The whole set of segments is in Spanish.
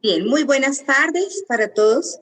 Bien, muy buenas tardes para todos.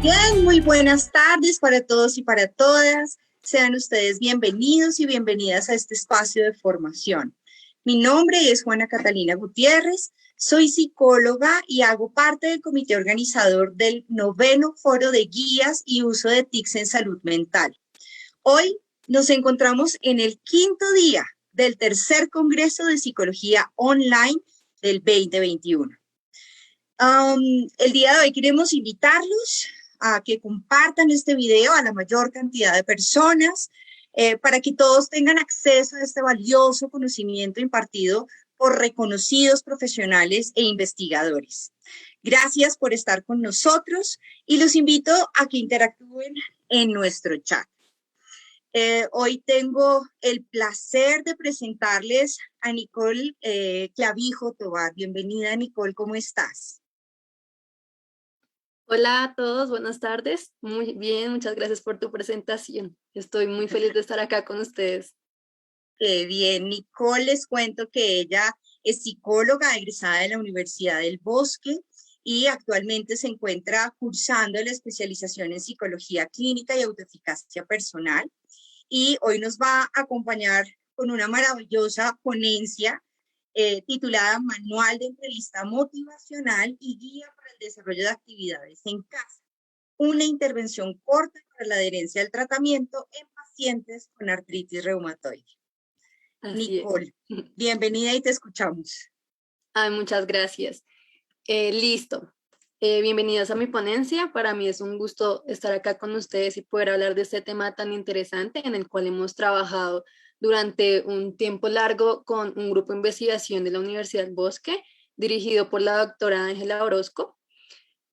Bien, muy buenas tardes para todos y para todas. Sean ustedes bienvenidos y bienvenidas a este espacio de formación. Mi nombre es Juana Catalina Gutiérrez, soy psicóloga y hago parte del comité organizador del 9º Foro de Guías y Uso de TICs en Salud Mental. Hoy nos encontramos en el 5º día del tercer Congreso de Psicología Online del 2021. El día de hoy queremos invitarlos a que compartan este video a la mayor cantidad de personas para que todos tengan acceso a este valioso conocimiento impartido por reconocidos profesionales e investigadores. Gracias por estar con nosotros y los invito a que interactúen en nuestro chat. Hoy tengo el placer de presentarles a Nicole Clavijo Tobar. Bienvenida, Nicole, ¿cómo estás? Hola a todos, buenas tardes. Muy bien, muchas gracias por tu presentación. Estoy muy feliz de estar acá con ustedes. Qué bien, Nicole, les cuento que ella es psicóloga egresada de la Universidad del Bosque y actualmente se encuentra cursando la especialización en psicología clínica y autoeficacia personal. Y hoy nos va a acompañar con una maravillosa ponencia titulada Manual de Entrevista Motivacional y Guía para el Desarrollo de Actividades en Casa. Una intervención corta para la adherencia al tratamiento en pacientes con artritis reumatoide. Nicole, bienvenida y te escuchamos. Muchas gracias. Listo. Bienvenidos a mi ponencia. Para mí es un gusto estar acá con ustedes y poder hablar de este tema tan interesante en el cual hemos trabajado durante un tiempo largo con un grupo de investigación de la Universidad del Bosque, dirigido por la doctora Ángela Orozco.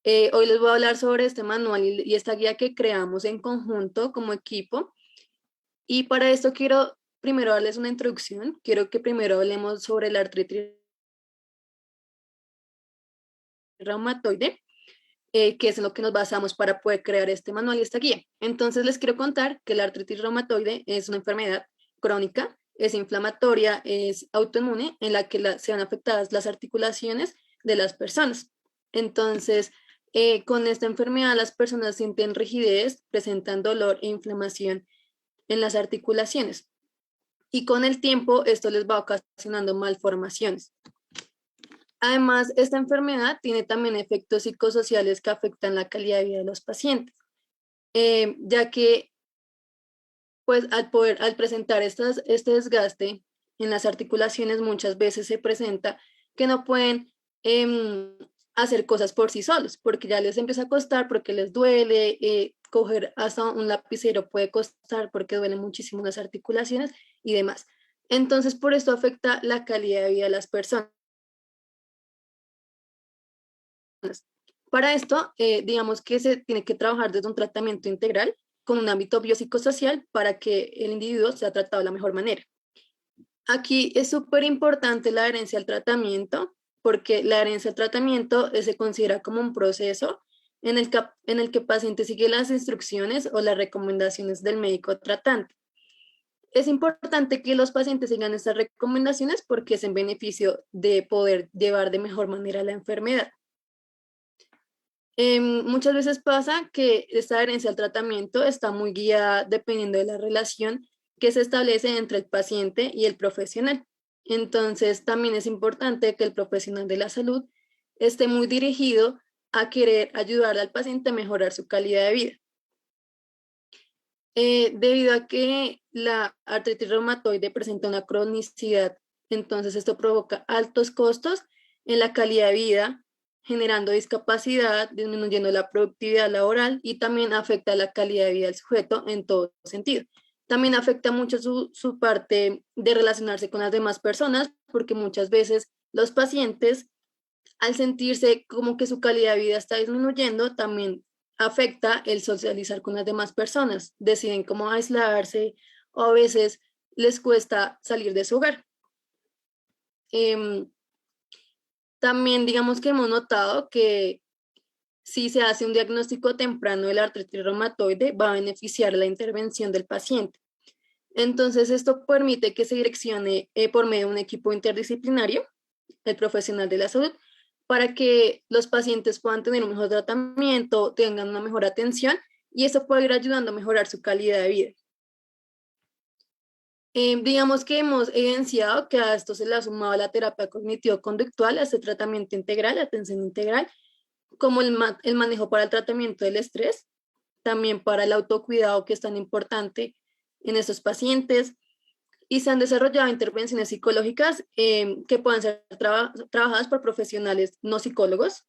Hoy les voy a hablar sobre este manual y esta guía que creamos en conjunto como equipo. Y para esto quiero primero darles una introducción. Quiero que primero hablemos sobre la artritis reumatoide, que es en lo que nos basamos para poder crear este manual y esta guía. Entonces les quiero contar que la artritis reumatoide es una enfermedad crónica, es inflamatoria, es autoinmune, en la que se van afectadas las articulaciones de las personas. Entonces, con esta enfermedad las personas sienten rigidez, presentan dolor e inflamación en las articulaciones. Y con el tiempo esto les va ocasionando malformaciones. Además, esta enfermedad tiene también efectos psicosociales que afectan la calidad de vida de los pacientes, ya que pues al presentar este desgaste en las articulaciones muchas veces se presenta que no pueden hacer cosas por sí solos, porque ya les empieza a costar, porque les duele, coger hasta un lapicero puede costar porque duelen muchísimo las articulaciones y demás. Entonces, por esto afecta la calidad de vida de las personas. Para esto, digamos que se tiene que trabajar desde un tratamiento integral con un ámbito biopsicosocial para que el individuo sea tratado de la mejor manera. Aquí es súper importante la adherencia al tratamiento, porque la adherencia al tratamiento se considera como un proceso en el que el paciente sigue las instrucciones o las recomendaciones del médico tratante. Es importante que los pacientes sigan estas recomendaciones porque es en beneficio de poder llevar de mejor manera la enfermedad. Muchas veces pasa que esta adherencia al tratamiento está muy guiada dependiendo de la relación que se establece entre el paciente y el profesional. Entonces, también es importante que el profesional de la salud esté muy dirigido a querer ayudar al paciente a mejorar su calidad de vida. Debido a que la artritis reumatoide presenta una cronicidad, entonces esto provoca altos costos en la calidad de vida, generando discapacidad, disminuyendo la productividad laboral y también afecta la calidad de vida del sujeto en todo sentido. También afecta mucho su parte de relacionarse con las demás personas, porque muchas veces los pacientes, al sentirse como que su calidad de vida está disminuyendo, también afecta el socializar con las demás personas. Deciden cómo aislarse o a veces les cuesta salir de su hogar. También digamos que hemos notado que si se hace un diagnóstico temprano de la artritis reumatoide, va a beneficiar la intervención del paciente. Entonces, esto permite que se direccione por medio de un equipo interdisciplinario, el profesional de la salud, para que los pacientes puedan tener un mejor tratamiento, tengan una mejor atención y eso puede ir ayudando a mejorar su calidad de vida. Digamos que hemos evidenciado que a esto se le ha sumado la terapia cognitivo-conductual, a este tratamiento integral, la atención integral, como el manejo para el tratamiento del estrés, también para el autocuidado que es tan importante en estos pacientes, y se han desarrollado intervenciones psicológicas que puedan ser trabajadas por profesionales no psicólogos,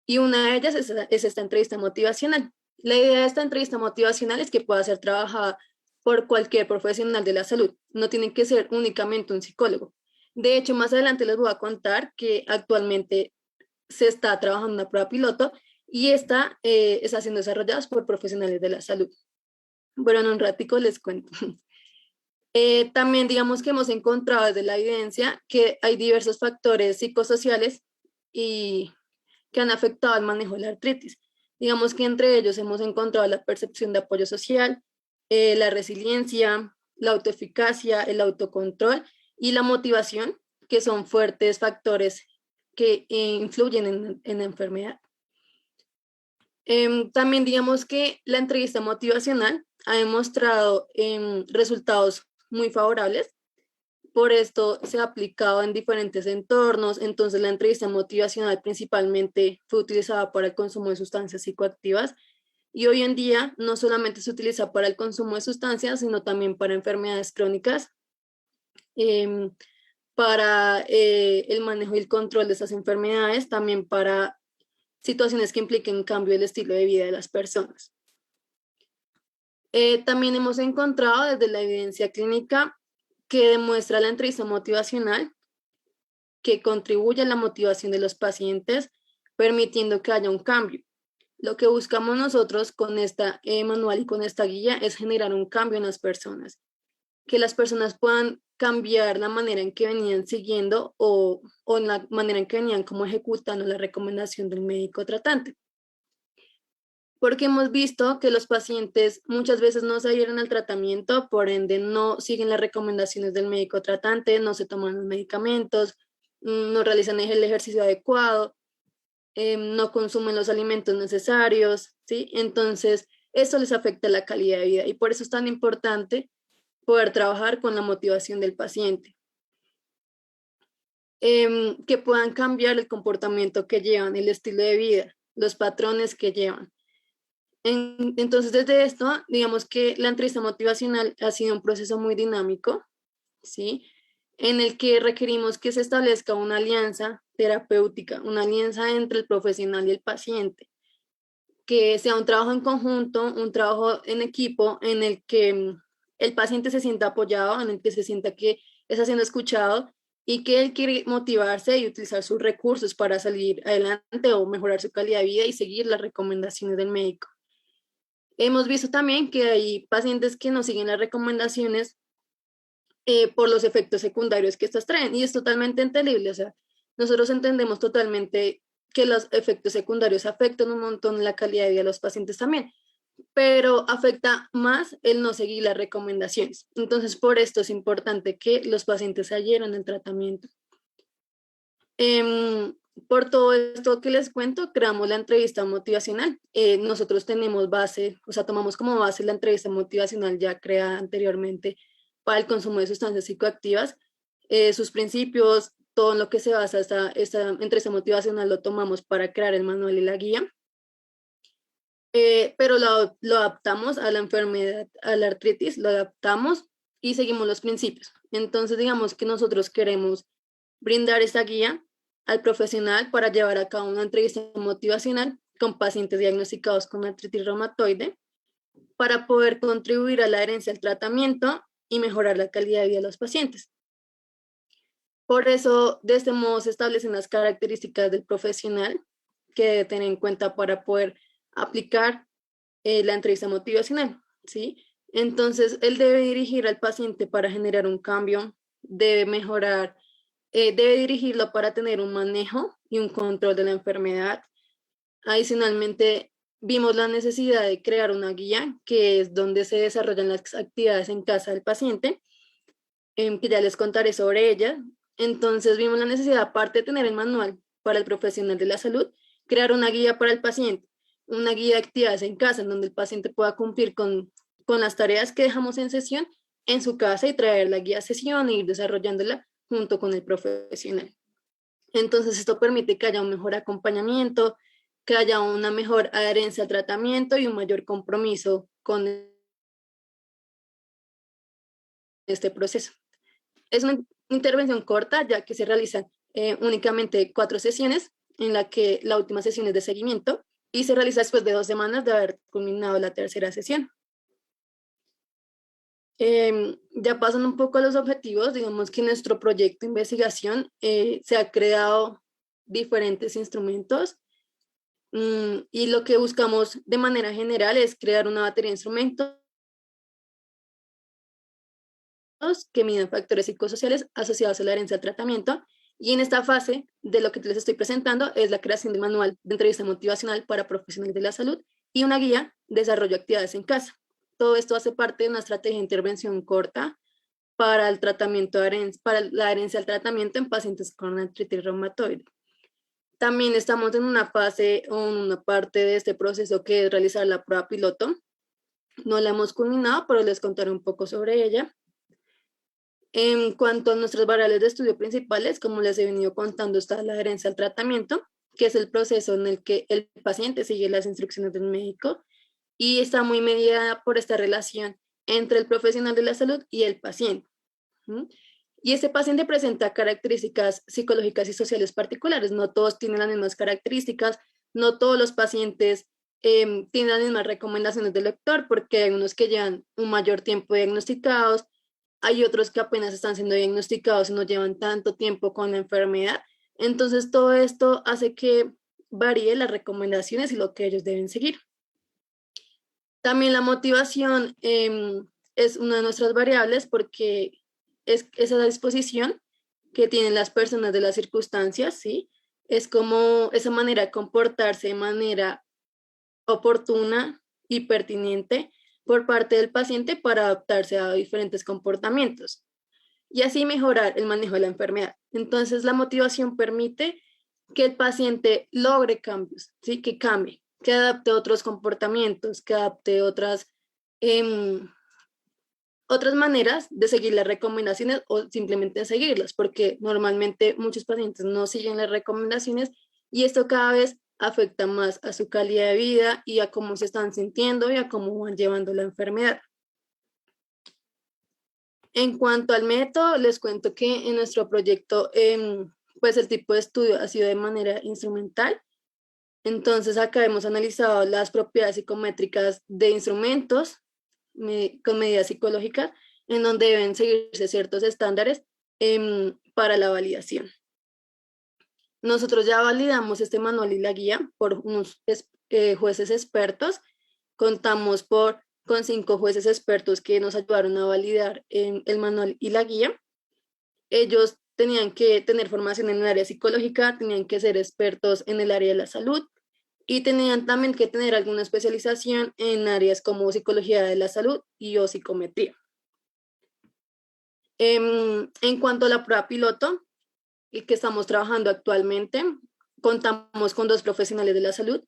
y una de ellas es esta entrevista motivacional. La idea de esta entrevista motivacional es que pueda ser trabajada por cualquier profesional de la salud, no tiene que ser únicamente un psicólogo. De hecho, más adelante les voy a contar que actualmente se está trabajando una prueba piloto y esta está siendo desarrollada por profesionales de la salud. Bueno, en un ratico les cuento. También digamos que hemos encontrado desde la evidencia que hay diversos factores psicosociales y que han afectado al manejo de la artritis. Digamos que entre ellos hemos encontrado la percepción de apoyo social, la resiliencia, la autoeficacia, el autocontrol y la motivación, que son fuertes factores que influyen en la enfermedad. También digamos que la entrevista motivacional ha demostrado resultados muy favorables. Por esto se ha aplicado en diferentes entornos. Entonces la entrevista motivacional principalmente fue utilizada para el consumo de sustancias psicoactivas y hoy en día no solamente se utiliza para el consumo de sustancias, sino también para enfermedades crónicas, para el manejo y el control de esas enfermedades, también para situaciones que impliquen cambio del estilo de vida de las personas. También hemos encontrado desde la evidencia clínica que demuestra la entrevista motivacional que contribuye a la motivación de los pacientes, permitiendo que haya un cambio. Lo que buscamos nosotros con esta manual y con esta guía es generar un cambio en las personas, que las personas puedan cambiar la manera en que venían siguiendo o la manera en que venían como ejecutando la recomendación del médico tratante. Porque hemos visto que los pacientes muchas veces no se adhieren al tratamiento, por ende no siguen las recomendaciones del médico tratante, no se toman los medicamentos, no realizan el ejercicio adecuado, no consumen los alimentos necesarios, ¿sí? Entonces, eso les afecta la calidad de vida y por eso es tan importante poder trabajar con la motivación del paciente. Que puedan cambiar el comportamiento que llevan, el estilo de vida, los patrones que llevan. Entonces, desde esto, digamos que la entrevista motivacional ha sido un proceso muy dinámico, ¿sí? En el que requerimos que se establezca una alianza terapéutica, una alianza entre el profesional y el paciente, que sea un trabajo en conjunto, un trabajo en equipo en el que el paciente se sienta apoyado, en el que se sienta que está siendo escuchado y que él quiere motivarse y utilizar sus recursos para salir adelante o mejorar su calidad de vida y seguir las recomendaciones del médico. Hemos visto también que hay pacientes que no siguen las recomendaciones por los efectos secundarios que estas traen y es totalmente entendible. O sea, nosotros entendemos totalmente que los efectos secundarios afectan un montón la calidad de vida de los pacientes también, pero afecta más el no seguir las recomendaciones. Entonces, por esto es importante que los pacientes se adhieran al tratamiento. Por todo esto que les cuento, creamos la entrevista motivacional. Nosotros tenemos base, o sea, tomamos como base la entrevista motivacional ya creada anteriormente para el consumo de sustancias psicoactivas. Sus principios, todo en lo que se basa esta entrevista motivacional lo tomamos para crear el manual y la guía. Pero lo adaptamos a la enfermedad, a la artritis, lo adaptamos y seguimos los principios. Entonces, digamos que nosotros queremos brindar esta guía al profesional para llevar a cabo una entrevista motivacional con pacientes diagnosticados con artritis reumatoide para poder contribuir a la adherencia al tratamiento y mejorar la calidad de vida de los pacientes. Por eso, de este modo se establecen las características del profesional que debe tener en cuenta para poder aplicar la entrevista motivacional, ¿sí? Entonces, él debe dirigir al paciente para generar un cambio, debe mejorar, debe dirigirlo para tener un manejo y un control de la enfermedad. Adicionalmente, vimos la necesidad de crear una guía, que es donde se desarrollan las actividades en casa del paciente, que ya les contaré sobre ella. Entonces, vimos la necesidad, aparte de tener el manual para el profesional de la salud, crear una guía para el paciente, una guía de actividades en casa, en donde el paciente pueda cumplir con las tareas que dejamos en sesión en su casa y traer la guía a sesión e ir desarrollándola junto con el profesional. Entonces, esto permite que haya un mejor acompañamiento, que haya una mejor adherencia al tratamiento y un mayor compromiso con este proceso. Es una intervención corta, ya que se realizan únicamente 4 sesiones, en la que la última sesión es de seguimiento y se realiza después de 2 semanas de haber culminado la tercera sesión. Ya pasando un poco a los objetivos, digamos que en nuestro proyecto de investigación se ha creado diferentes instrumentos y lo que buscamos de manera general es crear una batería de instrumentos que miden factores psicosociales asociados a la herencia al tratamiento. Y en esta fase de lo que les estoy presentando es la creación del manual de entrevista motivacional para profesionales de la salud y una guía de desarrollo de actividades en casa. Todo esto hace parte de una estrategia de intervención corta para el tratamiento para la adherencia al tratamiento en pacientes con artritis reumatoide. También estamos en una fase o una parte de este proceso que es realizar la prueba piloto. No la hemos culminado, pero les contaré un poco sobre ella. En cuanto a nuestras variables de estudio principales, como les he venido contando, está la adherencia al tratamiento, que es el proceso en el que el paciente sigue las instrucciones del médico y está muy mediada por esta relación entre el profesional de la salud y el paciente. Y este paciente presenta características psicológicas y sociales particulares. No todos tienen las mismas características, no todos los pacientes tienen las mismas recomendaciones del doctor, porque hay unos que llevan un mayor tiempo diagnosticados, hay otros que apenas están siendo diagnosticados y no llevan tanto tiempo con la enfermedad. Entonces, todo esto hace que varíe las recomendaciones y lo que ellos deben seguir. También la motivación es una de nuestras variables porque es esa disposición que tienen las personas de las circunstancias, ¿sí? Es como esa manera de comportarse de manera oportuna y pertinente por parte del paciente para adaptarse a diferentes comportamientos y así mejorar el manejo de la enfermedad. Entonces, la motivación permite que el paciente logre cambios, ¿sí? Que cambie, que adapte otros comportamientos, que adapte otras maneras de seguir las recomendaciones o simplemente seguirlas, porque normalmente muchos pacientes no siguen las recomendaciones y esto cada vez afecta más a su calidad de vida y a cómo se están sintiendo y a cómo van llevando la enfermedad. En cuanto al método, les cuento que en nuestro proyecto, pues el tipo de estudio ha sido de manera instrumental. Entonces acá hemos analizado las propiedades psicométricas de instrumentos con medidas psicológicas en donde deben seguirse ciertos estándares para la validación. Nosotros ya validamos este manual y la guía por unos jueces expertos. Contamos con 5 jueces expertos que nos ayudaron a validar el manual y la guía. Ellos tenían que tener formación en el área psicológica, tenían que ser expertos en el área de la salud y tenían también que tener alguna especialización en áreas como psicología de la salud y o psicometría. En cuanto a la prueba piloto, que estamos trabajando actualmente, contamos con 2 profesionales de la salud,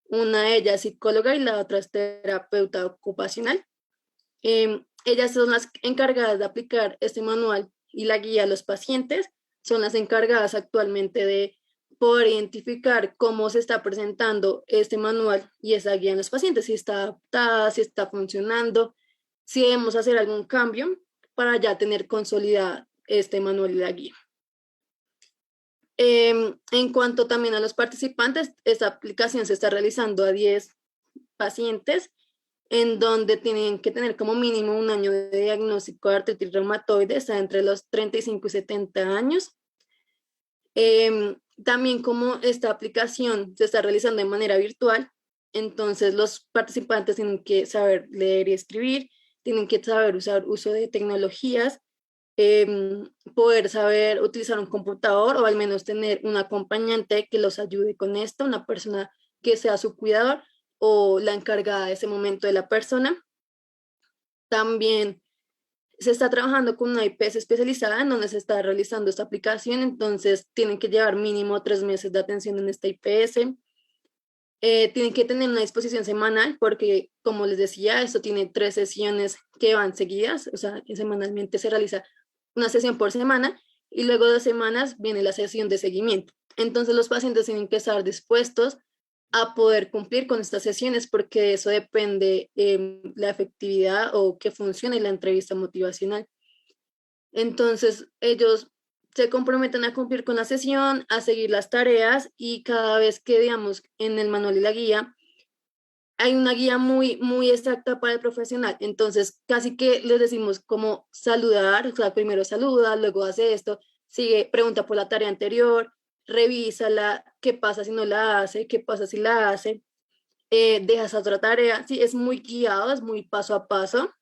una de ellas psicóloga y la otra es terapeuta ocupacional. Ellas son las encargadas de aplicar este manual y la guía a los pacientes, son las encargadas actualmente de poder identificar cómo se está presentando este manual y esa guía en los pacientes, si está adaptada, si está funcionando, si debemos hacer algún cambio para ya tener consolidada este manual y la guía. En cuanto también a los participantes, esta aplicación se está realizando a 10 pacientes en donde tienen que tener como mínimo un año de diagnóstico de artritis reumatoide, está entre los 35 y 70 años. También como esta aplicación se está realizando de manera virtual, entonces los participantes tienen que saber leer y escribir, tienen que saber usar uso de tecnologías, poder saber utilizar un computador o al menos tener un acompañante que los ayude con esto, una persona que sea su cuidador o la encargada de ese momento de la persona. También se está trabajando con una IPS especializada en donde se está realizando esta aplicación, entonces tienen que llevar mínimo 3 meses de atención en esta IPS. Tienen que tener una disposición semanal porque, como les decía, esto tiene 3 sesiones que van seguidas, o sea, que semanalmente se realiza una sesión por semana y luego de 2 semanas viene la sesión de seguimiento. Entonces los pacientes tienen que estar dispuestos a poder cumplir con estas sesiones porque de eso depende la efectividad o que funcione la entrevista motivacional. Entonces ellos se comprometen a cumplir con la sesión, a seguir las tareas y cada vez que, digamos, en el manual y la guía, hay una guía muy, muy exacta para el profesional. Entonces, casi que les decimos cómo saludar, o sea, primero saluda, luego hace esto, sigue, pregunta por la tarea anterior, revísala, qué pasa si no la hace, qué pasa si la hace, dejas otra tarea. Sí, es muy guiado, es muy paso a paso.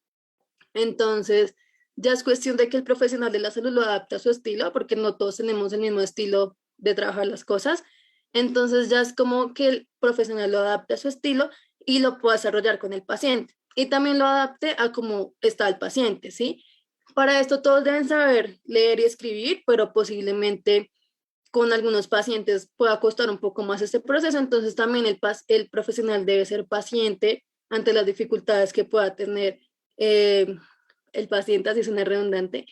Entonces, ya es cuestión de que el profesional de la salud lo adapte a su estilo, porque no todos tenemos el mismo estilo de trabajar las cosas. Entonces, ya es como que el profesional lo adapte a su estilo y lo pueda desarrollar con el paciente. Y también lo adapte a cómo está el paciente, ¿sí? Para esto todos deben saber leer y escribir, pero posiblemente con algunos pacientes pueda costar un poco más este proceso. Entonces, también el profesional debe ser paciente ante las dificultades que pueda tener eh, el paciente, así suena redundante,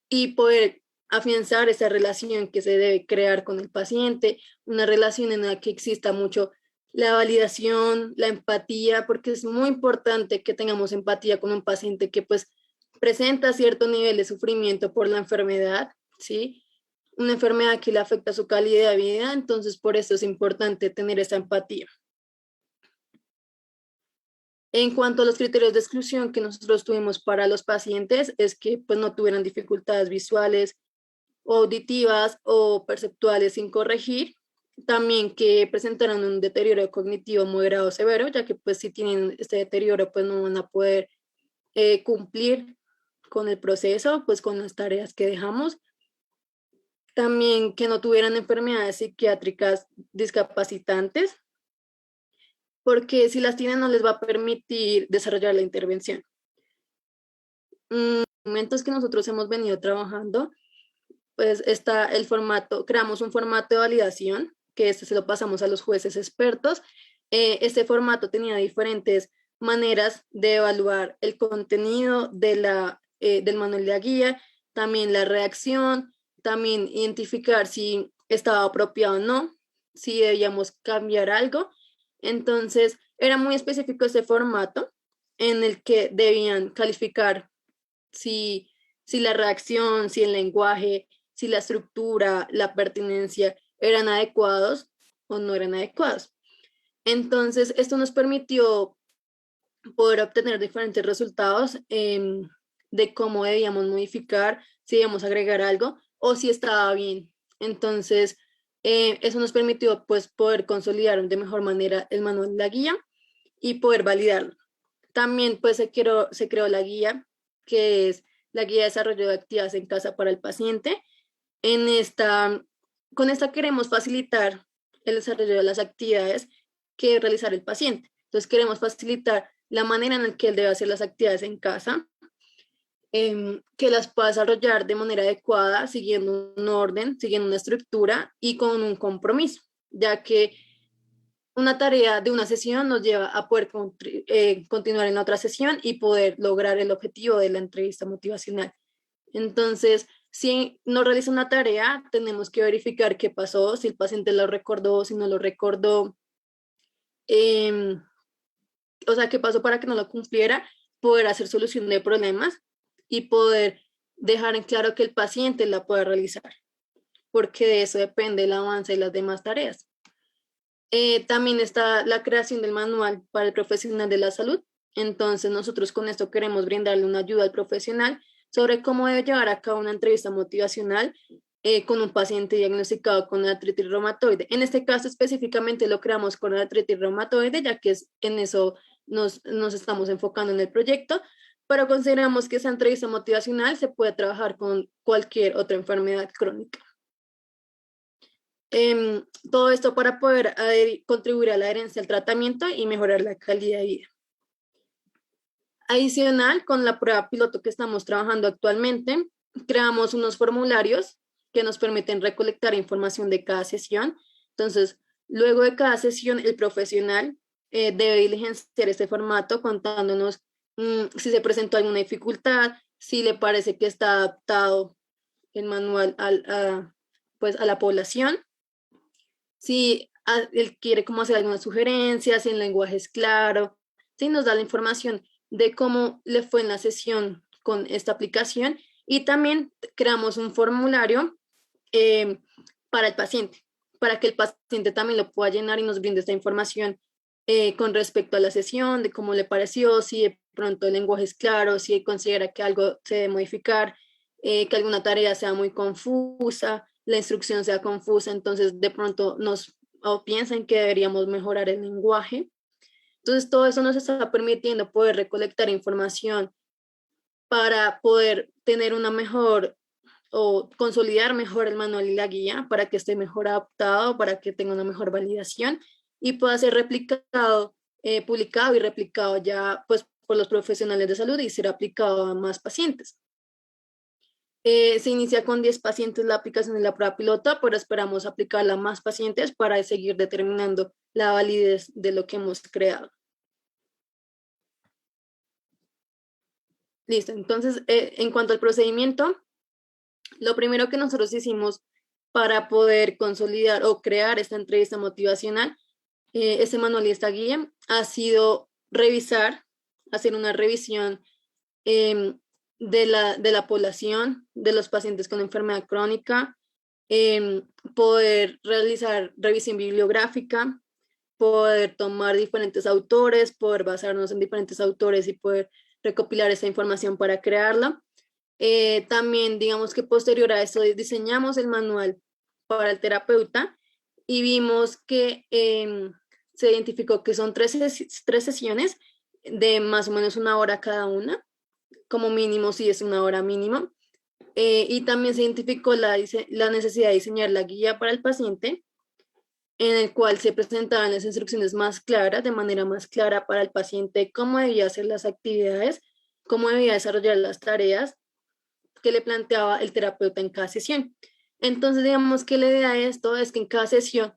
y poder afianzar esa relación que se debe crear con el paciente, una relación en la que exista mucho la validación, la empatía, porque es muy importante que tengamos empatía con un paciente que pues presenta cierto nivel de sufrimiento por la enfermedad, ¿sí? Una enfermedad que le afecta su calidad de vida, entonces por eso es importante tener esa empatía. En cuanto a los criterios de exclusión que nosotros tuvimos para los pacientes, es que pues, no tuvieran dificultades visuales, o auditivas o perceptuales sin corregir. También que presentaran un deterioro cognitivo moderado o severo, ya que pues si tienen este deterioro pues no van a poder cumplir con el proceso, pues con las tareas que dejamos. También que no tuvieran enfermedades psiquiátricas discapacitantes, porque si las tienen no les va a permitir desarrollar la intervención. Momentos que nosotros hemos venido trabajando, pues está el formato, creamos un formato de validación, que este se lo pasamos a los jueces expertos. Este formato tenía diferentes maneras de evaluar el contenido del manual de la guía, también la reacción, también identificar si estaba apropiado o no, si debíamos cambiar algo. Entonces, era muy específico este formato en el que debían calificar si, si la reacción, si el lenguaje, si la estructura, la pertinencia eran adecuados o no eran adecuados. Entonces, esto nos permitió poder obtener diferentes resultados de cómo debíamos modificar, si debíamos agregar algo o si estaba bien. Entonces, eso nos permitió pues poder consolidar de mejor manera el manual de la guía y poder validarlo. También pues se creó la guía, que es la guía de desarrollo de actividades en casa para el paciente. Con esta queremos facilitar el desarrollo de las actividades que realizar el paciente. Entonces queremos facilitar la manera en la que él debe hacer las actividades en casa, que las pueda desarrollar de manera adecuada, siguiendo un orden, siguiendo una estructura y con un compromiso, ya que una tarea de una sesión nos lleva a poder continuar en la otra sesión y poder lograr el objetivo de la entrevista motivacional. Entonces, si no realiza una tarea, tenemos que verificar qué pasó, si el paciente lo recordó, si no lo recordó, eh, o sea, qué pasó para que no lo cumpliera, poder hacer solución de problemas y poder dejar en claro que el paciente la pueda realizar, porque de eso depende el avance de las demás tareas. También está la creación del manual para el profesional de la salud. Entonces, nosotros con esto queremos brindarle una ayuda al profesional sobre cómo debe llevar a cabo una entrevista motivacional con un paciente diagnosticado con artritis reumatoide. En este caso específicamente lo creamos con artritis reumatoide, ya que en eso nos estamos enfocando en el proyecto, pero consideramos que esa entrevista motivacional se puede trabajar con cualquier otra enfermedad crónica. Todo esto para poder contribuir a la adherencia al tratamiento y mejorar la calidad de vida. Adicional, con la prueba piloto que estamos trabajando actualmente, creamos unos formularios que nos permiten recolectar información de cada sesión. Entonces, luego de cada sesión, el profesional debe diligenciar este formato contándonos si se presentó alguna dificultad, si le parece que está adaptado el manual pues a la población, si él quiere como hacer alguna sugerencia, si el lenguaje es claro, si nos da la información de cómo le fue en la sesión con esta aplicación, y también creamos un formulario para el paciente, para que el paciente también lo pueda llenar y nos brinde esta información con respecto a la sesión, de cómo le pareció, si de pronto el lenguaje es claro, si considera que algo se debe modificar, que alguna tarea sea muy confusa, la instrucción sea confusa, entonces de pronto piensan que deberíamos mejorar el lenguaje. Entonces todo eso nos está permitiendo poder recolectar información para poder tener una mejor o consolidar mejor el manual y la guía para que esté mejor adaptado, para que tenga una mejor validación y pueda ser replicado, publicado y replicado ya pues por los profesionales de salud y ser aplicado a más pacientes. Se inicia con 10 pacientes la aplicación de la prueba piloto, pero esperamos aplicarla a más pacientes para seguir determinando la validez de lo que hemos creado. Listo, entonces en cuanto al procedimiento, lo primero que nosotros hicimos para poder consolidar o crear esta entrevista motivacional, este manual y esta guía, ha sido hacer una revisión de la población, de los pacientes con enfermedad crónica, poder realizar revisión bibliográfica, poder tomar diferentes autores, poder basarnos en diferentes autores y poder recopilar esa información para crearla. También, digamos que posterior a esto, diseñamos el manual para el terapeuta y vimos que se identificó que son tres sesiones de más o menos 1 hora cada una, como mínimo si es 1 hora mínimo. Y también se identificó la necesidad de diseñar la guía para el paciente, en el cual se presentaban las instrucciones más claras, de manera más clara para el paciente, cómo debía hacer las actividades, cómo debía desarrollar las tareas que le planteaba el terapeuta en cada sesión. Entonces, digamos que la idea de esto es que en cada sesión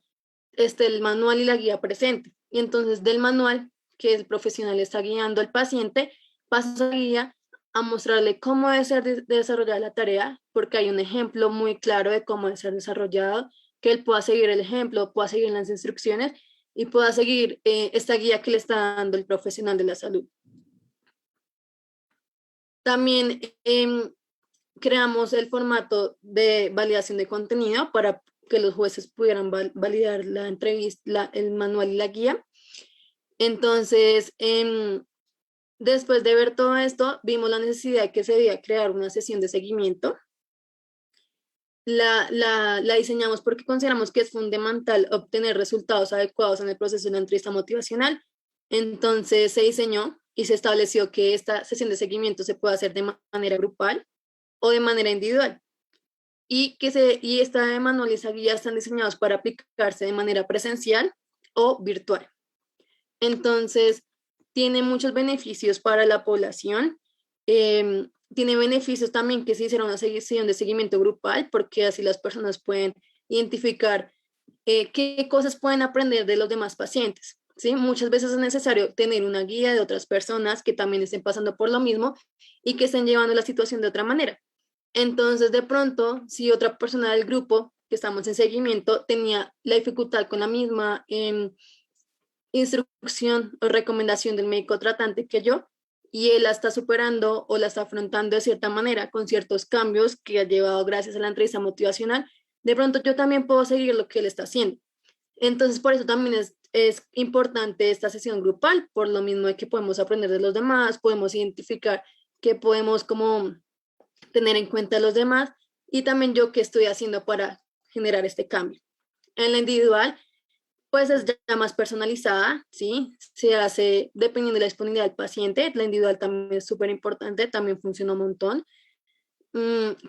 esté el manual y la guía presente. Y entonces del manual, que el profesional está guiando al paciente, pasa a la guía a mostrarle cómo debe ser desarrollada la tarea, porque hay un ejemplo muy claro de cómo debe ser desarrollado, que él pueda seguir el ejemplo, pueda seguir las instrucciones y pueda seguir esta guía que le está dando el profesional de la salud. También creamos el formato de validación de contenido para que los jueces pudieran validar la entrevista, el manual y la guía. Entonces, después de ver todo esto, vimos la necesidad de que se debía crear una sesión de seguimiento. La diseñamos porque consideramos que es fundamental obtener resultados adecuados en el proceso de la entrevista motivacional. Entonces se diseñó y se estableció que esta sesión de seguimiento se puede hacer de manera grupal o de manera individual. Y esta manual y esa guía están diseñados para aplicarse de manera presencial o virtual. Entonces, tiene muchos beneficios para la población. Tiene beneficios también que se hiciera una sesión de seguimiento grupal, porque así las personas pueden identificar qué cosas pueden aprender de los demás pacientes. ¿Sí? Muchas veces es necesario tener una guía de otras personas que también estén pasando por lo mismo y que estén llevando la situación de otra manera. Entonces, de pronto, si otra persona del grupo que estamos en seguimiento tenía la dificultad con la misma instrucción o recomendación del médico tratante que yo, y él la está superando o la está afrontando de cierta manera con ciertos cambios que ha llevado gracias a la entrevista motivacional, de pronto yo también puedo seguir lo que él está haciendo. Entonces, por eso también es importante esta sesión grupal, por lo mismo de que podemos aprender de los demás, podemos identificar qué podemos como tener en cuenta de los demás y también yo qué estoy haciendo para generar este cambio. En la individual, pues es ya más personalizada, ¿sí? Se hace dependiendo de la disponibilidad del paciente. La individual también es súper importante, también funciona un montón,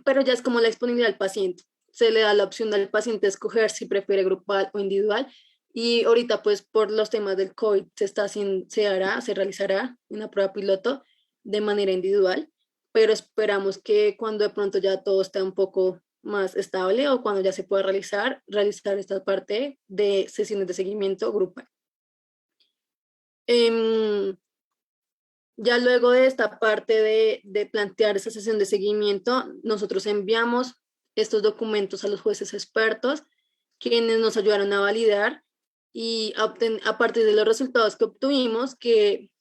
pero ya es como la disponibilidad del paciente. Se le da la opción al paciente de escoger si prefiere grupal o individual. Y ahorita, pues por los temas del COVID, se realizará una prueba piloto de manera individual, pero esperamos que cuando de pronto ya todo esté un poco más estable o cuando ya se pueda realizar esta parte de sesiones de seguimiento grupal. Ya luego de esta parte de plantear esa sesión de seguimiento, nosotros enviamos estos documentos a los jueces expertos, quienes nos ayudaron a validar y a partir de los resultados que obtuvimos, que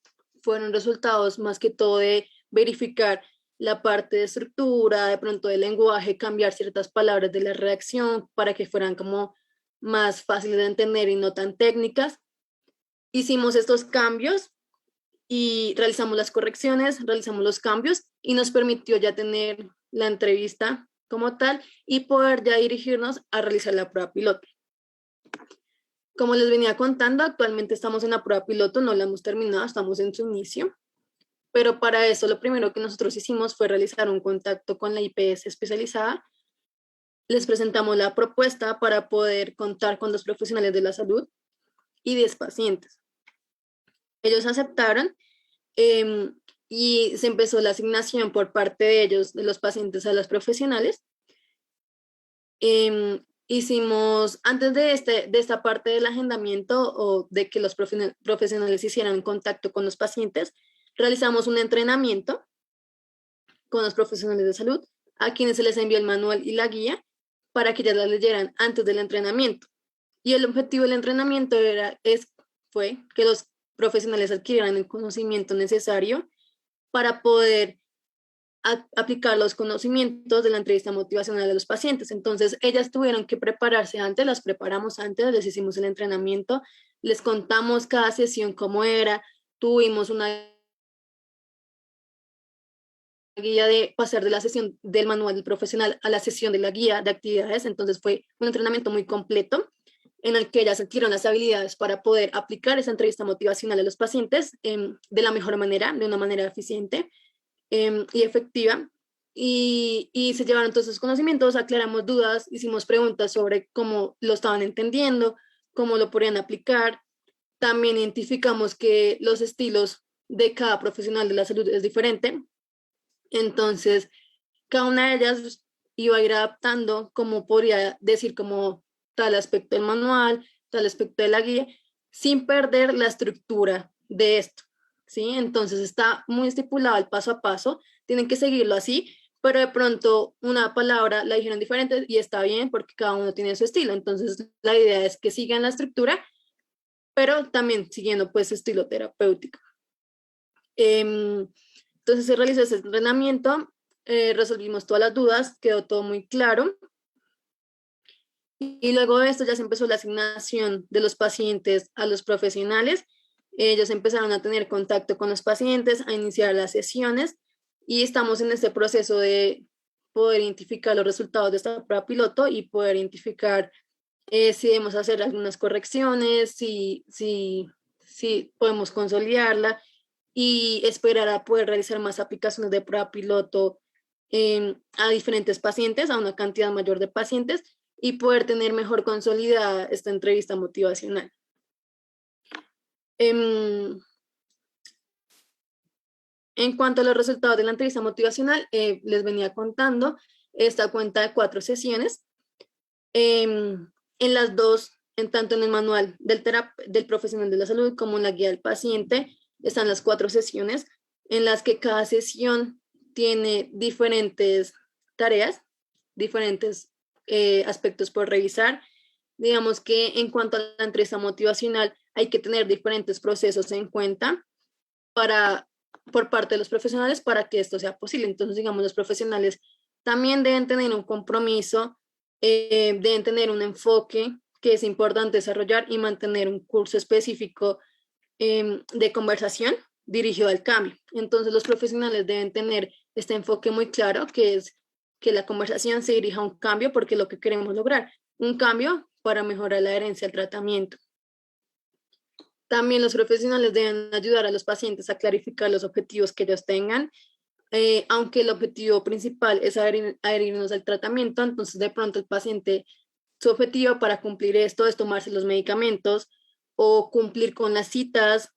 fueron resultados más que todo de verificar la parte de estructura, de pronto del lenguaje, cambiar ciertas palabras de la redacción para que fueran como más fáciles de entender y no tan técnicas. Hicimos estos cambios y realizamos las correcciones, realizamos los cambios y nos permitió ya tener la entrevista como tal y poder ya dirigirnos a realizar la prueba piloto. Como les venía contando, actualmente estamos en la prueba piloto, no la hemos terminado, estamos en su inicio, pero para eso lo primero que nosotros hicimos fue realizar un contacto con la IPS especializada. Les presentamos la propuesta para poder contar con 2 profesionales de la salud y 10 pacientes. Ellos aceptaron y se empezó la asignación por parte de ellos, de los pacientes a los profesionales. Hicimos, antes de esta parte del agendamiento o de que los profesionales hicieran contacto con los pacientes, realizamos un entrenamiento con los profesionales de salud, a quienes se les envió el manual y la guía para que ya la leyeran antes del entrenamiento. Y el objetivo del entrenamiento fue que los profesionales adquirieran el conocimiento necesario para poder aplicar los conocimientos de la entrevista motivacional de los pacientes. Entonces, ellas tuvieron que prepararse antes, las preparamos antes, les hicimos el entrenamiento, les contamos cada sesión cómo era, tuvimos una guía de pasar de la sesión del manual del profesional a la sesión de la guía de actividades, entonces fue un entrenamiento muy completo en el que ellas adquirieron las habilidades para poder aplicar esa entrevista motivacional a los pacientes de la mejor manera, de una manera eficiente y efectiva. Y se llevaron todos esos conocimientos, aclaramos dudas, hicimos preguntas sobre cómo lo estaban entendiendo, cómo lo podrían aplicar. También identificamos que los estilos de cada profesional de la salud es diferente. Entonces, cada una de ellas iba a ir adaptando, como podría decir, como tal aspecto del manual, tal aspecto de la guía, sin perder la estructura de esto, ¿sí? Entonces está muy estipulado el paso a paso, tienen que seguirlo así, pero de pronto una palabra la dijeron diferente y está bien porque cada uno tiene su estilo. Entonces la idea es que sigan la estructura, pero también siguiendo pues su estilo terapéutico. Entonces se realizó ese entrenamiento, resolvimos todas las dudas, quedó todo muy claro. Y luego de esto ya se empezó la asignación de los pacientes a los profesionales. Ellos empezaron a tener contacto con los pacientes, a iniciar las sesiones y estamos en este proceso de poder identificar los resultados de esta prueba piloto y poder identificar si debemos hacer algunas correcciones, si podemos consolidarla y esperar a poder realizar más aplicaciones de prueba piloto a diferentes pacientes, a una cantidad mayor de pacientes y poder tener mejor consolidada esta entrevista motivacional. En cuanto a los resultados de la entrevista motivacional, les venía contando, esta cuenta de 4 sesiones. En las dos, tanto en el manual del profesional de la salud como en la guía del paciente, están las 4 sesiones en las que cada sesión tiene diferentes tareas, diferentes aspectos por revisar. Digamos que en cuanto a la entrevista motivacional, hay que tener diferentes procesos en cuenta por parte de los profesionales para que esto sea posible. Entonces, digamos, los profesionales también deben tener un compromiso, deben tener un enfoque que es importante desarrollar y mantener un curso específico de conversación dirigido al cambio. Entonces los profesionales deben tener este enfoque muy claro, que es que la conversación se dirija a un cambio porque es lo que queremos lograr, un cambio para mejorar la adherencia al tratamiento. También los profesionales deben ayudar a los pacientes a clarificar los objetivos que ellos tengan, aunque el objetivo principal es adherirnos al tratamiento, entonces de pronto el paciente, su objetivo para cumplir esto es tomarse los medicamentos o cumplir con las citas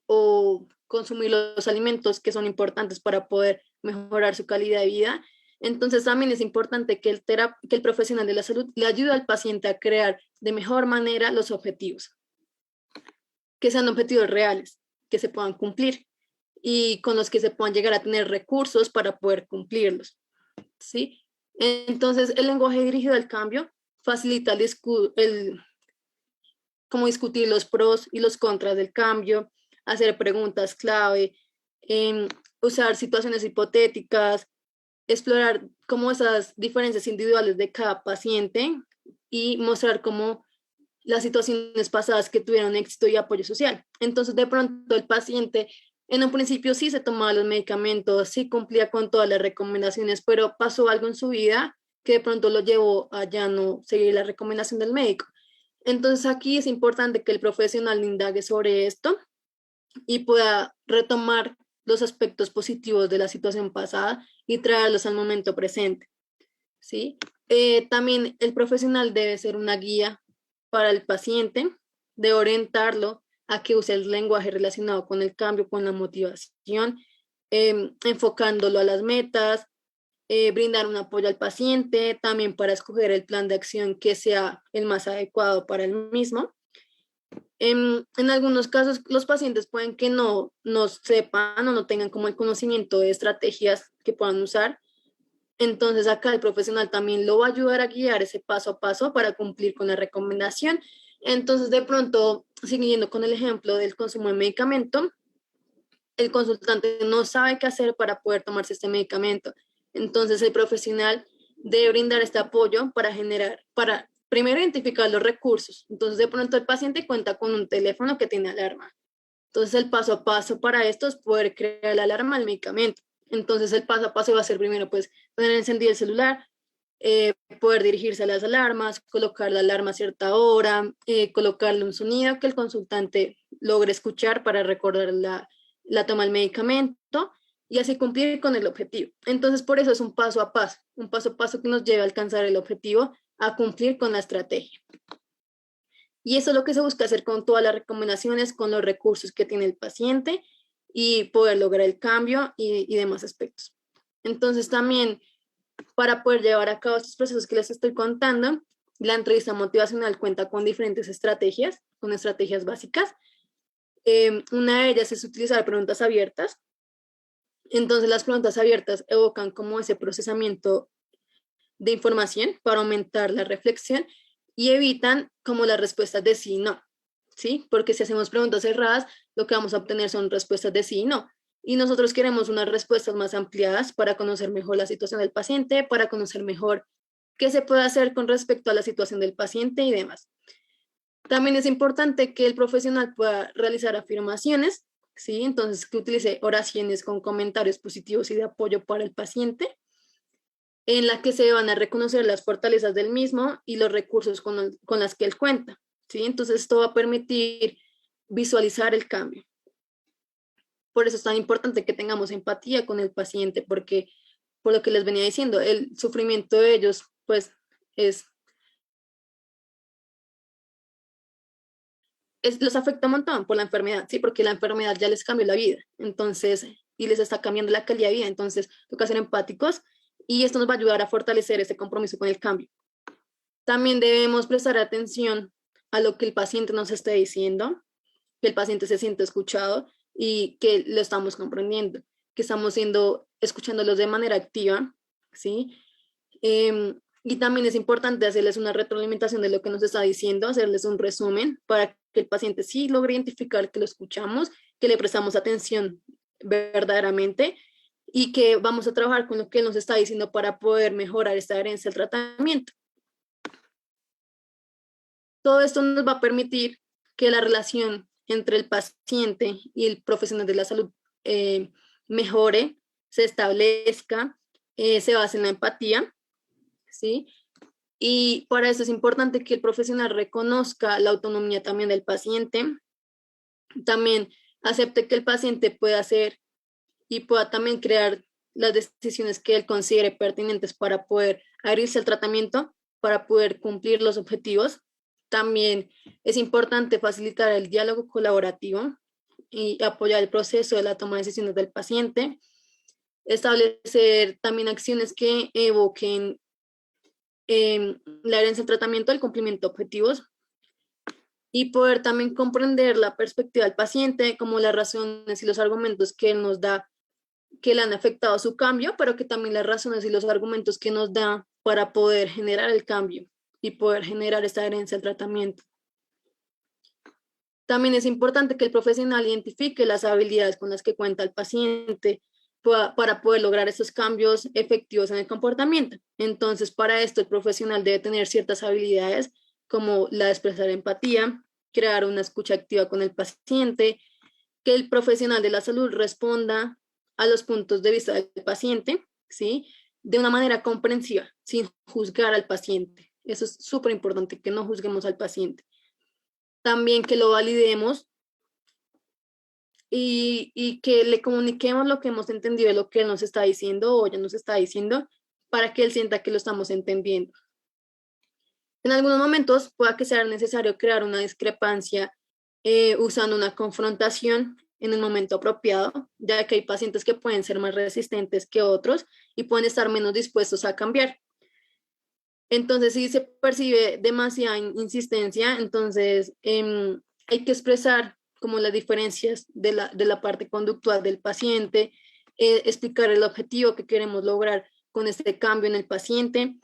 o consumir los alimentos que son importantes para poder mejorar su calidad de vida. Entonces también es importante que el profesional de la salud le ayude al paciente a crear de mejor manera los objetivos, que sean objetivos reales, que se puedan cumplir y con los que se puedan llegar a tener recursos para poder cumplirlos, ¿sí? Entonces, el lenguaje dirigido al cambio facilita cómo discutir los pros y los contras del cambio, hacer preguntas clave, usar situaciones hipotéticas, explorar cómo esas diferencias individuales de cada paciente y mostrar cómo las situaciones pasadas que tuvieron éxito y apoyo social. Entonces, de pronto, el paciente en un principio sí se tomaba los medicamentos, sí cumplía con todas las recomendaciones, pero pasó algo en su vida que de pronto lo llevó a ya no seguir la recomendación del médico. Entonces, aquí es importante que el profesional indague sobre esto y pueda retomar los aspectos positivos de la situación pasada y traerlos al momento presente, ¿sí? También el profesional debe ser una guía para el paciente, de orientarlo a que use el lenguaje relacionado con el cambio, con la motivación, enfocándolo a las metas, brindar un apoyo al paciente, también para escoger el plan de acción que sea el más adecuado para el mismo. En algunos casos, los pacientes pueden que no sepan o no tengan como el conocimiento de estrategias que puedan usar. Entonces acá el profesional también lo va a ayudar a guiar ese paso a paso para cumplir con la recomendación. Entonces de pronto, siguiendo con el ejemplo del consumo de medicamento, el consultante no sabe qué hacer para poder tomarse este medicamento. Entonces el profesional debe brindar este apoyo para primero identificar los recursos. Entonces de pronto el paciente cuenta con un teléfono que tiene alarma. Entonces el paso a paso para esto es poder crear la alarma al medicamento. Entonces el paso a paso va a ser primero pues tener encendido el celular, poder dirigirse a las alarmas, colocar la alarma a cierta hora, colocarle un sonido que el consultante logre escuchar para recordar la toma del medicamento y así cumplir con el objetivo. Entonces por eso es un paso a paso que nos lleva a alcanzar el objetivo, a cumplir con la estrategia. Y eso es lo que se busca hacer con todas las recomendaciones, con los recursos que tiene el paciente y poder lograr el cambio y demás aspectos. Entonces también para poder llevar a cabo estos procesos que les estoy contando, la entrevista motivacional cuenta con diferentes estrategias, con estrategias básicas. Una de ellas es utilizar preguntas abiertas. Entonces las preguntas abiertas evocan como ese procesamiento de información para aumentar la reflexión y evitan como las respuestas de sí y no, ¿sí? Porque si hacemos preguntas cerradas, lo que vamos a obtener son respuestas de sí y no. Y nosotros queremos unas respuestas más ampliadas para conocer mejor la situación del paciente, para conocer mejor qué se puede hacer con respecto a la situación del paciente y demás. También es importante que el profesional pueda realizar afirmaciones, ¿sí? Entonces, que utilice oraciones con comentarios positivos y de apoyo para el paciente, en la que se van a reconocer las fortalezas del mismo y los recursos con las que él cuenta, ¿sí? Entonces, esto va a permitir visualizar el cambio. Por eso es tan importante que tengamos empatía con el paciente, porque, por lo que les venía diciendo, el sufrimiento de ellos, pues, los afecta un montón por la enfermedad, ¿sí? Porque la enfermedad ya les cambió la vida, entonces, y les está cambiando la calidad de vida, entonces, toca ser empáticos y esto nos va a ayudar a fortalecer ese compromiso con el cambio. También debemos prestar atención a lo que el paciente nos esté diciendo, que el paciente se sienta escuchado y que lo estamos comprendiendo, que estamos escuchándolos de manera activa, ¿sí? Y también es importante hacerles una retroalimentación de lo que nos está diciendo, hacerles un resumen para que el paciente sí logre identificar que lo escuchamos, que le prestamos atención verdaderamente y que vamos a trabajar con lo que él nos está diciendo para poder mejorar esta adherencia al tratamiento. Todo esto nos va a permitir que la relación entre el paciente y el profesional de la salud mejore, se establezca, se base en la empatía, ¿sí? Y para eso es importante que el profesional reconozca la autonomía también del paciente, también acepte que el paciente pueda hacer y pueda también crear las decisiones que él considere pertinentes para poder adherirse al tratamiento, para poder cumplir los objetivos. También es importante facilitar el diálogo colaborativo y apoyar el proceso de la toma de decisiones del paciente, establecer también acciones que evoquen la herencia del tratamiento, el cumplimiento de objetivos, y poder también comprender la perspectiva del paciente, como las razones y los argumentos que él nos da, que le han afectado su cambio, pero que también las razones y los argumentos que nos da para poder generar el cambio y poder generar esta adherencia al tratamiento. También es importante que el profesional identifique las habilidades con las que cuenta el paciente para poder lograr esos cambios efectivos en el comportamiento. Entonces, para esto, el profesional debe tener ciertas habilidades como la de expresar empatía, crear una escucha activa con el paciente, que el profesional de la salud responda a los puntos de vista del paciente, ¿sí? De una manera comprensiva, sin juzgar al paciente. Eso es súper importante, que no juzguemos al paciente. También que lo validemos y que le comuniquemos lo que hemos entendido de lo que él nos está diciendo o ya nos está diciendo para que él sienta que lo estamos entendiendo. En algunos momentos pueda que sea necesario crear una discrepancia usando una confrontación en el momento apropiado, ya que hay pacientes que pueden ser más resistentes que otros y pueden estar menos dispuestos a cambiar. Entonces, si se percibe demasiada insistencia, entonces hay que expresar como las diferencias de la parte conductual del paciente, explicar el objetivo que queremos lograr con este cambio en el paciente.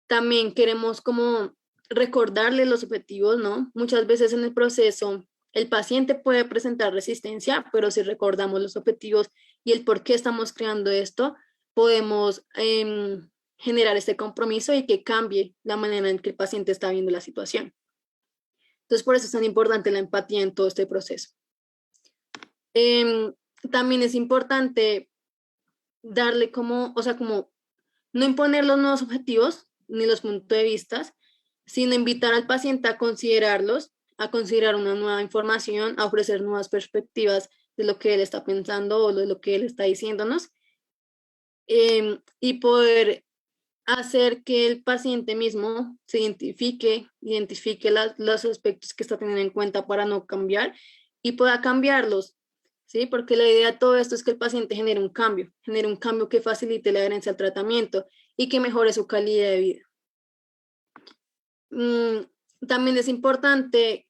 También queremos como recordarle los objetivos, ¿no? Muchas veces en el proceso el paciente puede presentar resistencia, pero si recordamos los objetivos y el por qué estamos creando esto, podemos generar este compromiso y que cambie la manera en que el paciente está viendo la situación. Entonces, por eso es tan importante la empatía en todo este proceso. También es importante darle como no imponer los nuevos objetivos ni los puntos de vista, sino invitar al paciente a considerarlos, a considerar una nueva información, a ofrecer nuevas perspectivas de lo que él está pensando o de lo que él está diciéndonos, y poder hacer que el paciente mismo se identifique los aspectos que está teniendo en cuenta para no cambiar y pueda cambiarlos, ¿sí? Porque la idea de todo esto es que el paciente genere un cambio que facilite la adherencia al tratamiento y que mejore su calidad de vida. También es importante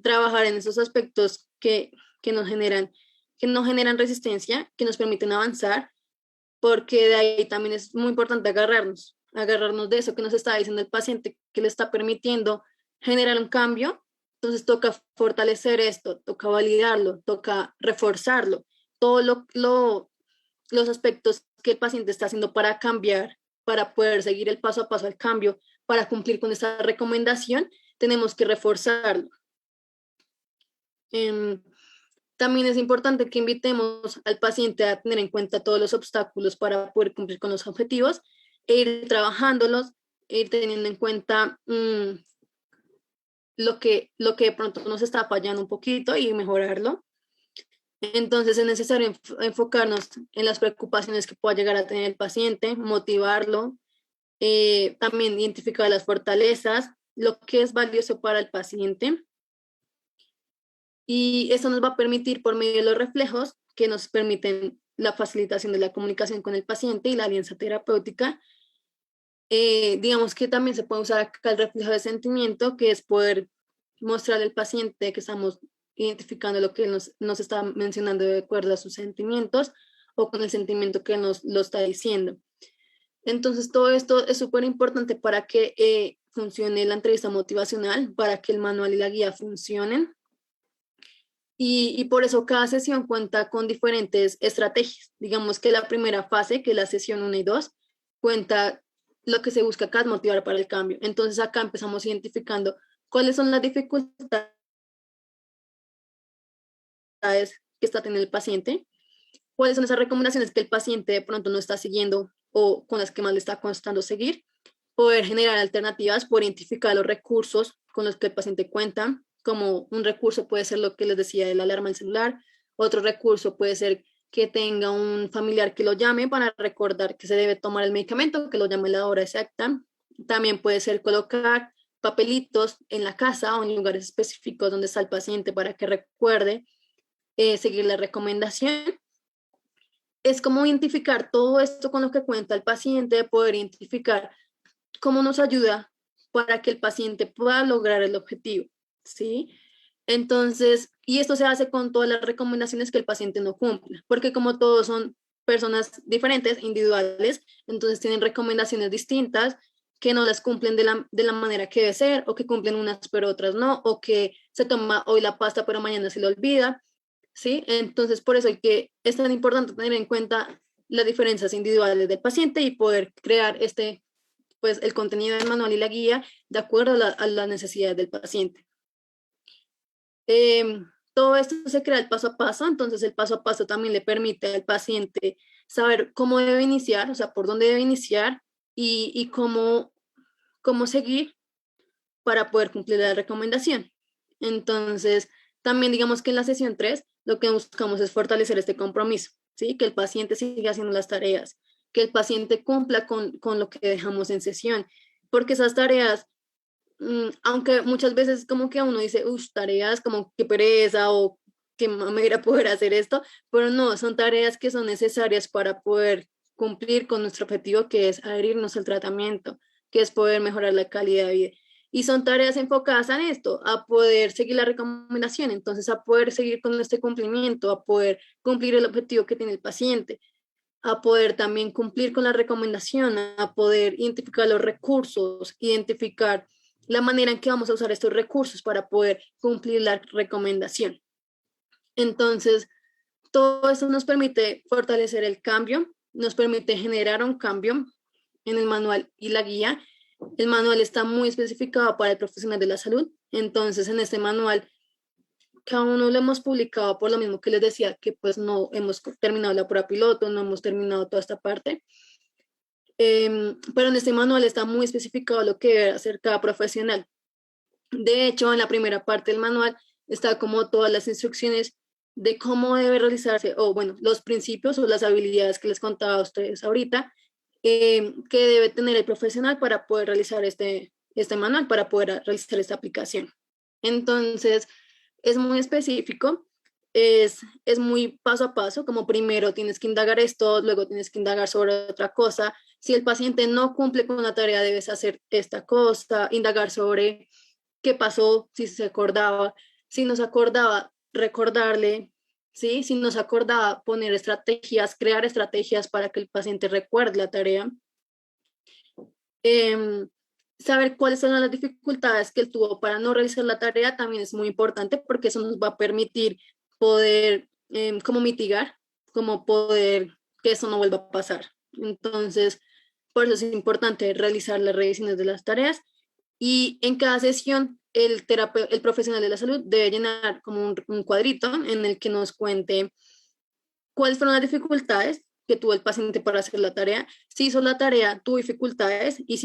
trabajar en esos aspectos que no generan resistencia, que nos permiten avanzar, porque de ahí también es muy importante agarrarnos de eso que nos está diciendo el paciente, que le está permitiendo generar un cambio. Entonces toca fortalecer esto, toca validarlo, toca reforzarlo. Todos los aspectos que el paciente está haciendo para cambiar, para poder seguir el paso a paso al cambio, para cumplir con esta recomendación, tenemos que reforzarlo. También es importante que invitemos al paciente a tener en cuenta todos los obstáculos para poder cumplir con los objetivos e ir trabajándolos, e ir teniendo en cuenta lo que de pronto nos está fallando un poquito y mejorarlo. Entonces es necesario enfocarnos en las preocupaciones que pueda llegar a tener el paciente, motivarlo, también identificar las fortalezas, lo que es valioso para el paciente. Y eso nos va a permitir, por medio de los reflejos que nos permiten la facilitación de la comunicación con el paciente y la alianza terapéutica, digamos que también se puede usar acá el reflejo de sentimiento, que es poder mostrarle al paciente que estamos identificando lo que él nos está mencionando de acuerdo a sus sentimientos o con el sentimiento que nos lo está diciendo. Entonces, todo esto es súper importante para que funcione la entrevista motivacional, para que el manual y la guía funcionen. Y por eso cada sesión cuenta con diferentes estrategias. Digamos que la primera fase, que es la sesión 1 y 2, cuenta lo que se busca acá es motivar para el cambio. Entonces acá empezamos identificando ¿Cuáles son las dificultades que está teniendo el paciente? ¿Cuáles son esas recomendaciones que el paciente de pronto no está siguiendo o con las que más le está costando seguir? Poder generar alternativas, poder identificar los recursos con los que el paciente cuenta, como un recurso puede ser lo que les decía de la alarma del celular, otro recurso puede ser que tenga un familiar que lo llame para recordar que se debe tomar el medicamento, que lo llame a la hora exacta. También puede ser colocar papelitos en la casa o en lugares específicos donde está el paciente para que recuerde seguir la recomendación. Es como identificar todo esto con lo que cuenta el paciente, poder identificar cómo nos ayuda para que el paciente pueda lograr el objetivo, ¿sí? Entonces, y esto se hace con todas las recomendaciones que el paciente no cumple, porque como todos son personas diferentes, individuales, entonces tienen recomendaciones distintas que no las cumplen de la manera que debe ser, o que cumplen unas pero otras no, o que se toma hoy la pasta pero mañana se le olvida, ¿sí? Entonces, por eso es tan importante tener en cuenta las diferencias individuales del paciente y poder crear pues, el contenido del manual y la guía de acuerdo a las necesidades del paciente. Todo esto se crea el paso a paso, entonces el paso a paso también le permite al paciente saber cómo debe iniciar, o sea, por dónde debe iniciar y cómo seguir para poder cumplir la recomendación. Entonces, también digamos que en la sesión 3 lo que buscamos es fortalecer este compromiso, ¿sí? Que el paciente siga haciendo las tareas, que el paciente cumpla con lo que dejamos en sesión, porque esas tareas, aunque muchas veces como que uno dice, tareas como que pereza o que mamera poder hacer esto, pero no, son tareas que son necesarias para poder cumplir con nuestro objetivo, que es adherirnos al tratamiento, que es poder mejorar la calidad de vida. Y son tareas enfocadas en esto, a poder seguir la recomendación, entonces a poder seguir con este cumplimiento, a poder cumplir el objetivo que tiene el paciente, a poder también cumplir con la recomendación, a poder identificar los recursos, identificar la manera en que vamos a usar estos recursos para poder cumplir la recomendación. Entonces, todo eso nos permite fortalecer el cambio, nos permite generar un cambio en el manual y la guía. El manual está muy especificado para el profesional de la salud, entonces en este manual cada uno lo hemos publicado por lo mismo que les decía, que pues no hemos terminado la prueba piloto, no hemos terminado toda esta parte. Pero en este manual está muy especificado lo que debe hacer cada profesional. De hecho, en la primera parte del manual está como todas las instrucciones de cómo debe realizarse, o bueno, los principios o las habilidades que les contaba a ustedes ahorita, que debe tener el profesional para poder realizar este manual, para poder realizar esta aplicación. Entonces, es muy específico, es muy paso a paso, como primero tienes que indagar esto, luego tienes que indagar sobre otra cosa. Si el paciente no cumple con la tarea, debes hacer esta cosa, indagar sobre qué pasó, si se acordaba, si no se acordaba, recordarle, ¿sí? Si no se acordaba, poner estrategias, crear estrategias para que el paciente recuerde la tarea. Saber cuáles son las dificultades que él tuvo para no realizar la tarea también es muy importante porque eso nos va a permitir poder como mitigar, como poder que eso no vuelva a pasar. Entonces, por eso es importante realizar las revisiones de las tareas y en cada sesión el profesional de la salud debe llenar como un cuadrito en el que nos cuente cuáles fueron las dificultades que tuvo el paciente para hacer la tarea, si hizo la tarea, tuvo dificultades y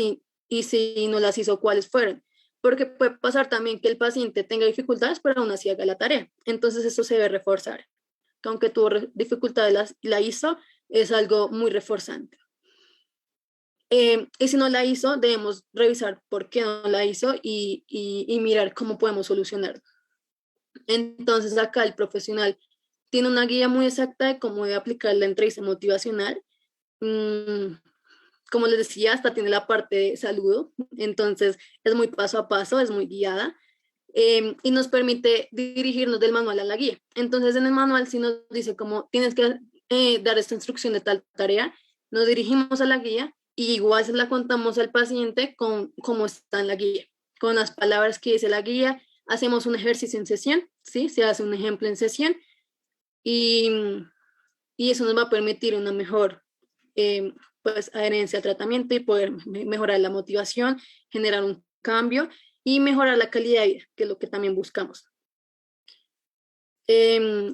si no las hizo, cuáles fueron. Porque puede pasar también que el paciente tenga dificultades, pero aún así haga la tarea. Entonces eso se debe reforzar. Que aunque tuvo dificultades, la hizo, es algo muy reforzante. Y si no la hizo, debemos revisar por qué no la hizo y mirar cómo podemos solucionarlo. Entonces acá el profesional tiene una guía muy exacta de cómo debe aplicar la entrevista motivacional. Como les decía, hasta tiene la parte de saludo, entonces es muy paso a paso, es muy guiada y nos permite dirigirnos del manual a la guía. Entonces en el manual sí nos dice cómo tienes que dar esta instrucción de tal tarea, nos dirigimos a la guía y igual se la contamos al paciente con cómo está en la guía, con las palabras que dice la guía, hacemos un ejercicio en sesión, ¿sí? Se hace un ejemplo en sesión y, y eso nos va a permitir una mejor pues, adherencia al tratamiento y poder mejorar la motivación, generar un cambio y mejorar la calidad de vida, que es lo que también buscamos.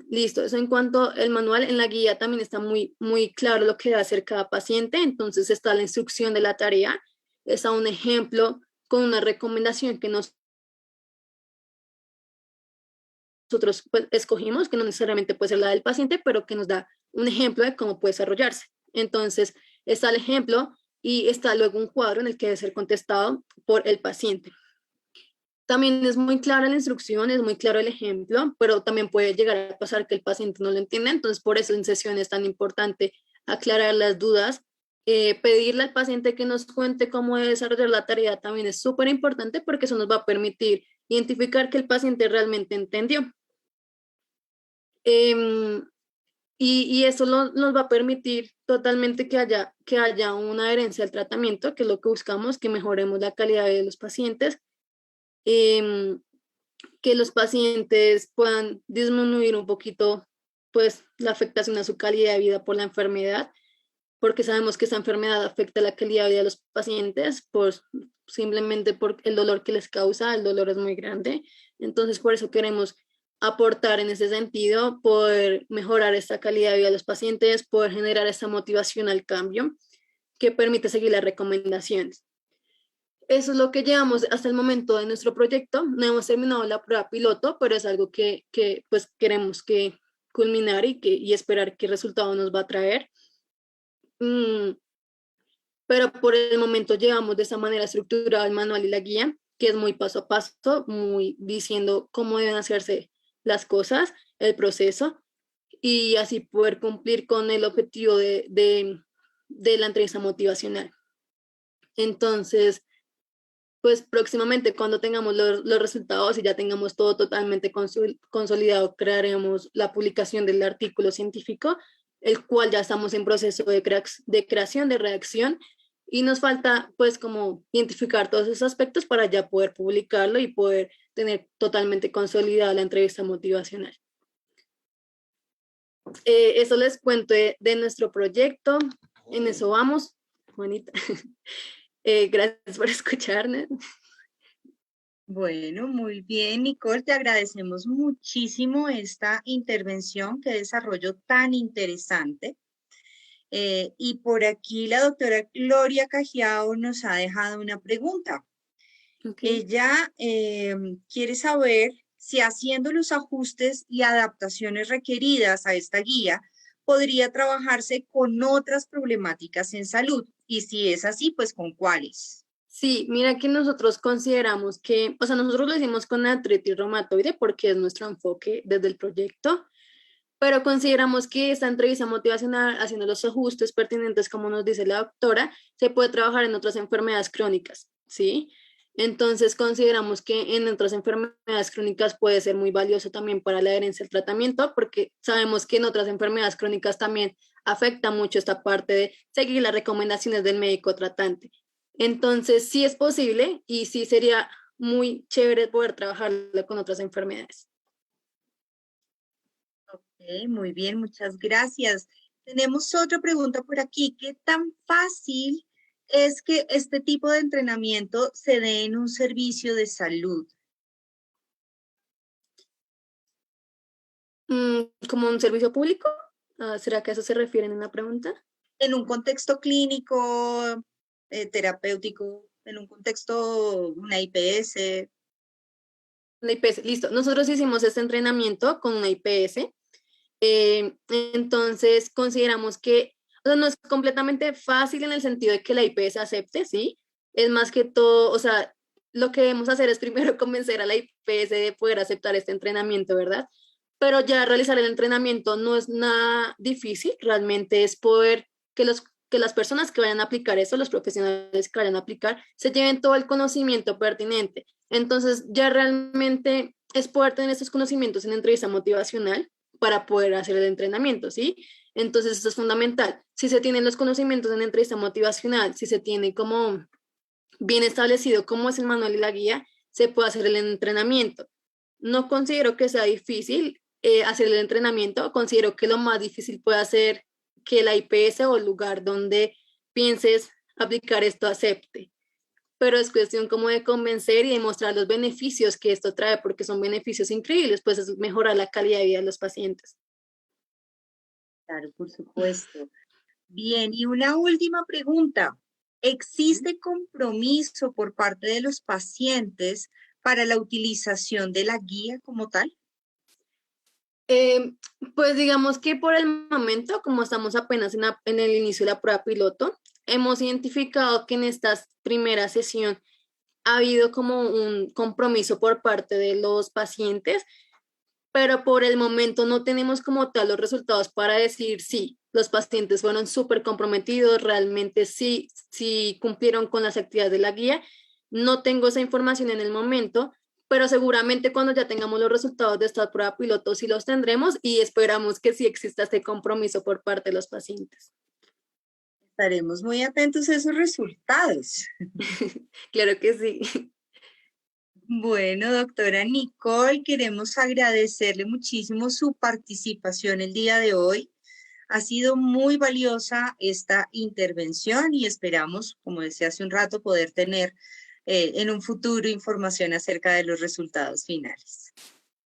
Listo, eso en cuanto al manual. En la guía también está muy claro lo que debe hacer cada paciente, entonces está la instrucción de la tarea, está un ejemplo con una recomendación que nosotros pues, escogimos, que no necesariamente puede ser la del paciente, pero que nos da un ejemplo de cómo puede desarrollarse. Entonces, está el ejemplo y está luego un cuadro en el que debe ser contestado por el paciente. También es muy clara la instrucción, es muy claro el ejemplo, pero también puede llegar a pasar que el paciente no lo entienda, entonces por eso en sesión es tan importante aclarar las dudas, pedirle al paciente que nos cuente cómo debe desarrollar la tarea también es súper importante porque eso nos va a permitir identificar que el paciente realmente entendió. Eh, y eso nos va a permitir totalmente que haya una adherencia al tratamiento, que es lo que buscamos, que mejoremos la calidad de los pacientes. Eh, que los pacientes puedan disminuir un poquito pues la afectación a su calidad de vida por la enfermedad, porque sabemos que esa enfermedad afecta la calidad de vida de los pacientes, pues simplemente por el dolor que les causa, el dolor es muy grande, entonces por eso queremos aportar en ese sentido, poder mejorar esta calidad de vida de los pacientes, poder generar esa motivación al cambio que permite seguir las recomendaciones. Eso es lo que llevamos hasta el momento de nuestro proyecto. No hemos terminado la prueba piloto, pero es algo que pues queremos que culminar y esperar qué resultado nos va a traer. Pero por el momento llevamos de esa manera estructurada el manual y la guía, que es muy paso a paso, muy diciendo cómo deben hacerse las cosas, el proceso, y así poder cumplir con el objetivo de la entrevista motivacional. Entonces, pues próximamente cuando tengamos los resultados y ya tengamos todo totalmente consolidado, crearemos la publicación del artículo científico, el cual ya estamos en proceso de creación, de redacción, y nos falta pues como identificar todos esos aspectos para ya poder publicarlo y poder tener totalmente consolidada la entrevista motivacional. Eso les cuento de nuestro proyecto, en eso vamos, Juanita. Gracias por escucharnos. Bueno, muy bien, Nicole, te agradecemos muchísimo esta intervención, qué desarrollo tan interesante. Y por aquí la doctora Gloria Cajiao nos ha dejado una pregunta. Okay. Ella quiere saber si haciendo los ajustes y adaptaciones requeridas a esta guía, podría trabajarse con otras problemáticas en salud. Y si es así, pues con cuáles. Sí, mira que nosotros consideramos que, o sea, nosotros lo hicimos con artritis reumatoide porque es nuestro enfoque desde el proyecto, pero consideramos que esta entrevista motivacional, haciendo los ajustes pertinentes, como nos dice la doctora, se puede trabajar en otras enfermedades crónicas, ¿sí? Entonces consideramos que en otras enfermedades crónicas puede ser muy valioso también para la adherencia al tratamiento, porque sabemos que en otras enfermedades crónicas también afecta mucho esta parte de seguir las recomendaciones del médico tratante. Entonces, sí es posible y sí sería muy chévere poder trabajarlo con otras enfermedades. Ok, muy bien, muchas gracias. Tenemos otra pregunta por aquí. ¿Qué tan fácil es que este tipo de entrenamiento se dé en un servicio de salud? ¿Como un servicio público? ¿Será que a eso se refieren en la pregunta? En un contexto clínico, terapéutico, en un contexto, una IPS. Una IPS, listo. Nosotros hicimos este entrenamiento con una IPS. Entonces consideramos que, o sea, no es completamente fácil en el sentido de que la IPS acepte, ¿sí? Es más que todo, o sea, lo que debemos hacer es primero convencer a la IPS de poder aceptar este entrenamiento, ¿verdad? Pero ya realizar el entrenamiento no es nada difícil, realmente es poder que las personas que vayan a aplicar eso, los profesionales que vayan a aplicar, se lleven todo el conocimiento pertinente. Entonces, ya realmente es poder tener estos conocimientos en entrevista motivacional para poder hacer el entrenamiento, ¿sí? Entonces, eso es fundamental. Si se tienen los conocimientos en entrevista motivacional, si se tiene como bien establecido cómo es el manual y la guía, se puede hacer el entrenamiento. No considero que sea difícil hacer el entrenamiento, considero que lo más difícil puede ser que la IPS o el lugar donde pienses aplicar esto acepte. pero es cuestión como de convencer y demostrar los beneficios que esto trae, porque son beneficios increíbles, pues es mejorar la calidad de vida de los pacientes. Claro, por supuesto. Bien, y una última pregunta. ¿Existe compromiso por parte de los pacientes para la utilización de la guía como tal? Eh, pues digamos que por el momento, como estamos apenas en el inicio de la prueba piloto, hemos identificado que en esta primera sesión ha habido como un compromiso por parte de los pacientes, pero por el momento no tenemos como tal los resultados para decir si los pacientes fueron súper comprometidos, realmente sí cumplieron con las actividades de la guía. No tengo esa información en el momento, pero seguramente cuando ya tengamos los resultados de esta prueba piloto sí los tendremos y esperamos que sí exista este compromiso por parte de los pacientes. Estaremos muy atentos a esos resultados. Claro que sí. Bueno, doctora Nicole, queremos agradecerle muchísimo su participación el día de hoy. Ha sido muy valiosa esta intervención y esperamos, como decía hace un rato, poder tener en un futuro información acerca de los resultados finales.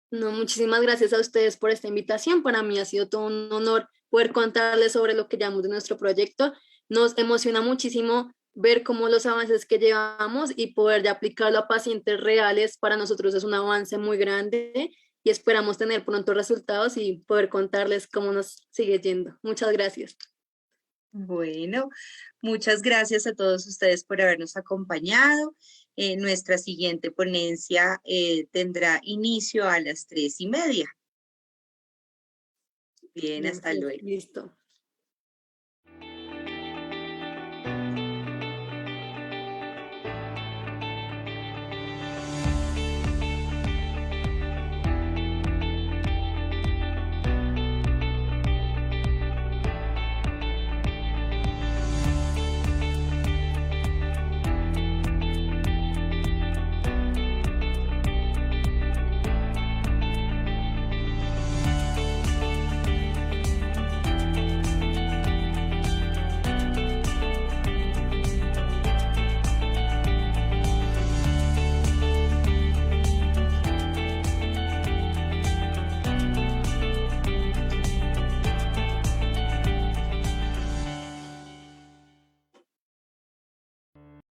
No, muchísimas gracias a ustedes por esta invitación. Para mí ha sido todo un honor poder contarles sobre lo que llamamos de nuestro proyecto. Nos emociona muchísimo ver cómo los avances que llevamos y poder ya aplicarlo a pacientes reales. Para nosotros es un avance muy grande y esperamos tener pronto resultados y poder contarles cómo nos sigue yendo. Muchas gracias. Bueno, muchas gracias a todos ustedes por habernos acompañado. Nuestra siguiente ponencia tendrá inicio a las 3:30. Bien, hasta Gracias. luego. Listo.